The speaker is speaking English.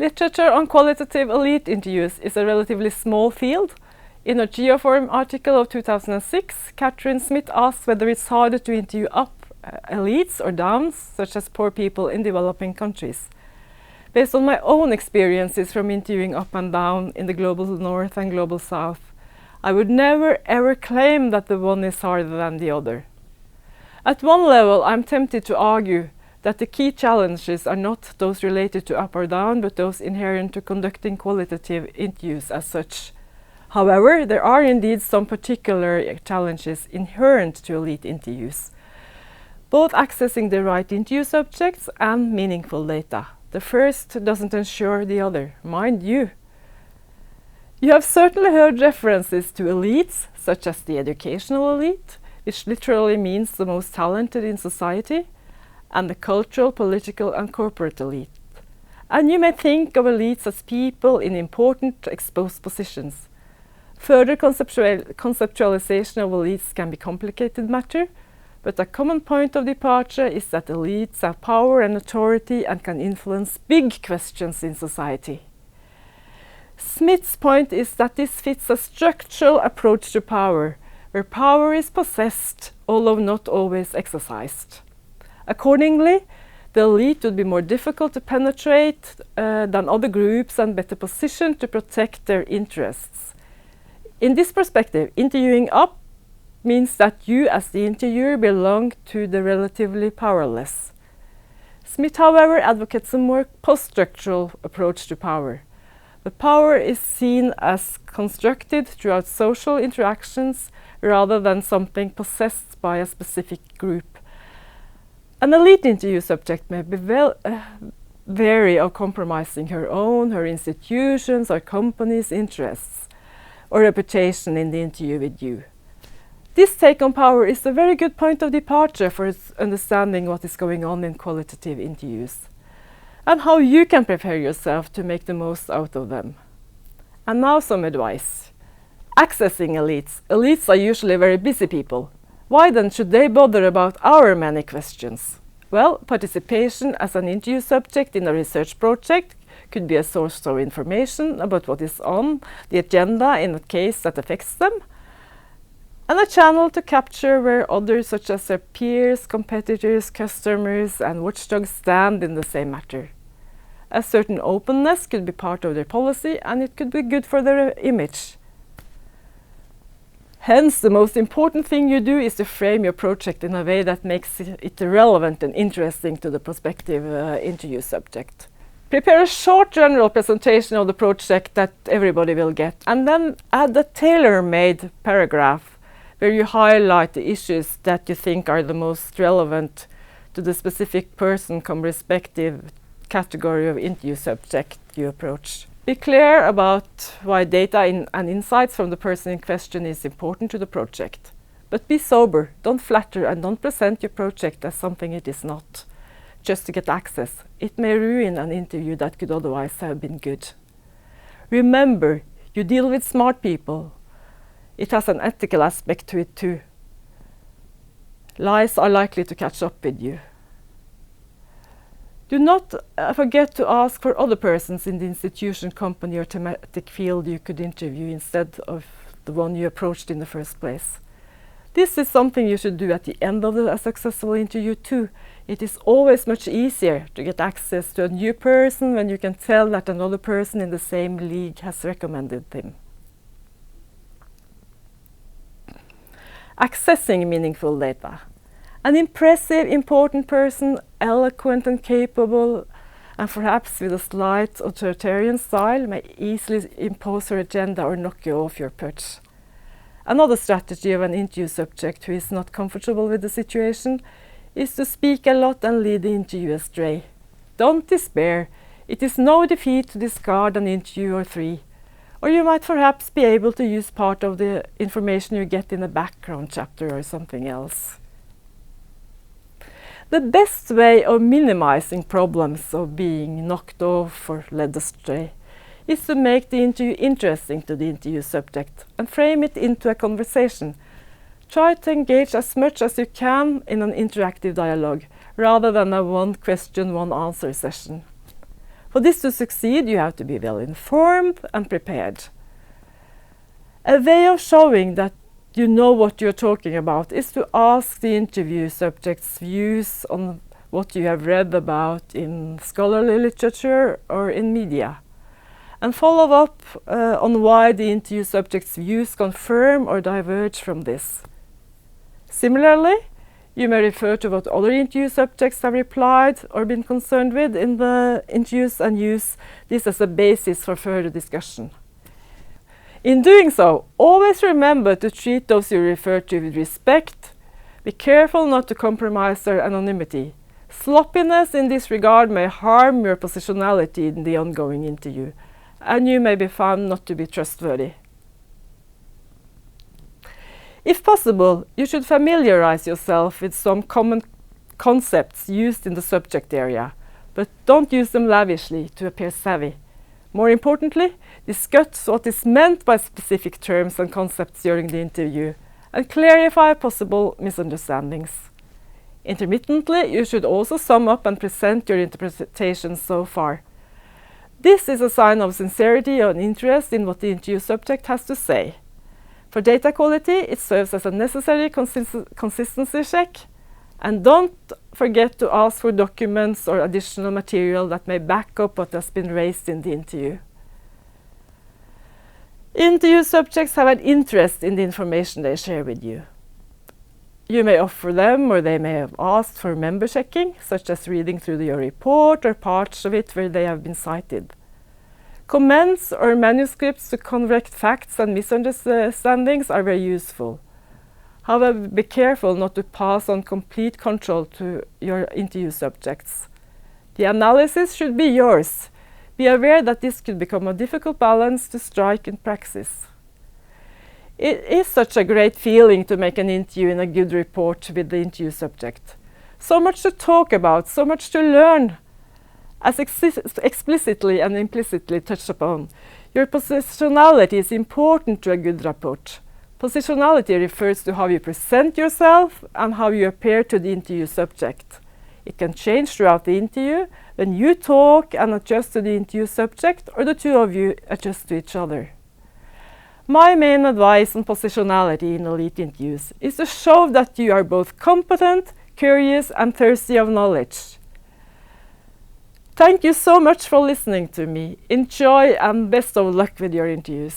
Literature on qualitative elite interviews is a relatively small field. In a Geoforum article of 2006, Catherine Smith asks whether it's harder to interview up elites or downs, such as poor people in developing countries. Based on my own experiences from interviewing up and down in the global north and global south, I would never ever claim that the one is harder than the other. At one level, I'm tempted to argue that the key challenges are not those related to up or down, but those inherent to conducting qualitative interviews as such. However, there are indeed some particular challenges inherent to elite interviews, both accessing the right interview subjects and meaningful data. The first doesn't ensure the other, mind you. You have certainly heard references to elites, such as the educational elite, which literally means the most talented in society, and the cultural, political and corporate elite. And you may think of elites as people in important exposed positions. Further conceptualization of elites can be a complicated matter, but a common point of departure is that elites have power and authority and can influence big questions in society. Smith's point is that this fits a structural approach to power, where power is possessed, although not always exercised. Accordingly, the elite would be more difficult to penetrate than other groups and better positioned to protect their interests. In this perspective, interviewing up means that you as the interviewer belong to the relatively powerless. Smith, however, advocates a more post-structural approach to power. The power is seen as constructed throughout social interactions rather than something possessed by a specific group. An elite interview subject may be wary of compromising her institutions, or company's interests, or reputation in the interview with you. This take on power is a very good point of departure for understanding what is going on in qualitative interviews, and how you can prepare yourself to make the most out of them. And now some advice. Accessing elites. Elites are usually very busy people. Why then should they bother about our many questions? Well, participation as an interview subject in a research project could be a source of information about what is on the agenda in a case that affects them, and a channel to capture where others, such as their peers, competitors, customers and watchdogs, stand in the same matter. A certain openness could be part of their policy, and it could be good for their image. Hence, the most important thing you do is to frame your project in a way that makes it relevant and interesting to the prospective interview subject. Prepare a short general presentation of the project that everybody will get, and then add a tailor-made paragraph where you highlight the issues that you think are the most relevant to the specific person cum respective category of interview subject you approach. Be clear about why data and insights from the person in question is important to the project. But be sober, don't flatter, and don't present your project as something it is not, just to get access. It may ruin an interview that could otherwise have been good. Remember, you deal with smart people. It has an ethical aspect to it too. Lies are likely to catch up with you. Do not forget to ask for other persons in the institution, company or thematic field you could interview instead of the one you approached in the first place. This is something you should do at the end of a successful interview too. It is always much easier to get access to a new person when you can tell that another person in the same league has recommended him. Accessing meaningful data. An impressive, important person, eloquent and capable, and perhaps with a slight authoritarian style, may easily impose her agenda or knock you off your perch. Another strategy of an interview subject who is not comfortable with the situation is to speak a lot and lead the interview astray. Don't despair. It is no defeat to discard an interview or three. Or you might perhaps be able to use part of the information you get in a background chapter or something else. The best way of minimizing problems of being knocked off or led astray is to make the interview interesting to the interview subject and frame it into a conversation. Try to engage as much as you can in an interactive dialogue rather than a one question, one answer session. For this to succeed, you have to be well informed and prepared. A way of showing that you know what you're talking about is to ask the interview subject's views on what you have read about in scholarly literature or in media, and follow up on why the interview subject's views confirm or diverge from this. Similarly, you may refer to what other interview subjects have replied or been concerned with in the interviews and use this as a basis for further discussion. In doing so, always remember to treat those you refer to with respect. Be careful not to compromise their anonymity. Sloppiness in this regard may harm your positionality in the ongoing interview, and you may be found not to be trustworthy. If possible, you should familiarize yourself with some common concepts used in the subject area, but don't use them lavishly to appear savvy. More importantly, discuss what is meant by specific terms and concepts during the interview, and clarify possible misunderstandings. Intermittently, you should also sum up and present your interpretations so far. This is a sign of sincerity and interest in what the interview subject has to say. For data quality, it serves as a necessary consistency check, and don't forget to ask for documents or additional material that may back up what has been raised in the interview. Interview subjects have an interest in the information they share with you. You may offer them, or they may have asked for member checking, such as reading through your report or parts of it where they have been cited. Comments or manuscripts to correct facts and misunderstandings are very useful. However, be careful not to pass on complete control to your interview subjects. The analysis should be yours. Be aware that this could become a difficult balance to strike in practice. It is such a great feeling to make an interview in a good report with the interview subject. So much to talk about, so much to learn. As explicitly and implicitly touched upon, your positionality is important to a good report. Positionality refers to how you present yourself and how you appear to the interview subject. It can change throughout the interview when you talk and adjust to the interview subject, or the two of you adjust to each other. My main advice on positionality in elite interviews is to show that you are both competent, curious, and thirsty of knowledge. Thank you so much for listening to me. Enjoy and best of luck with your interviews.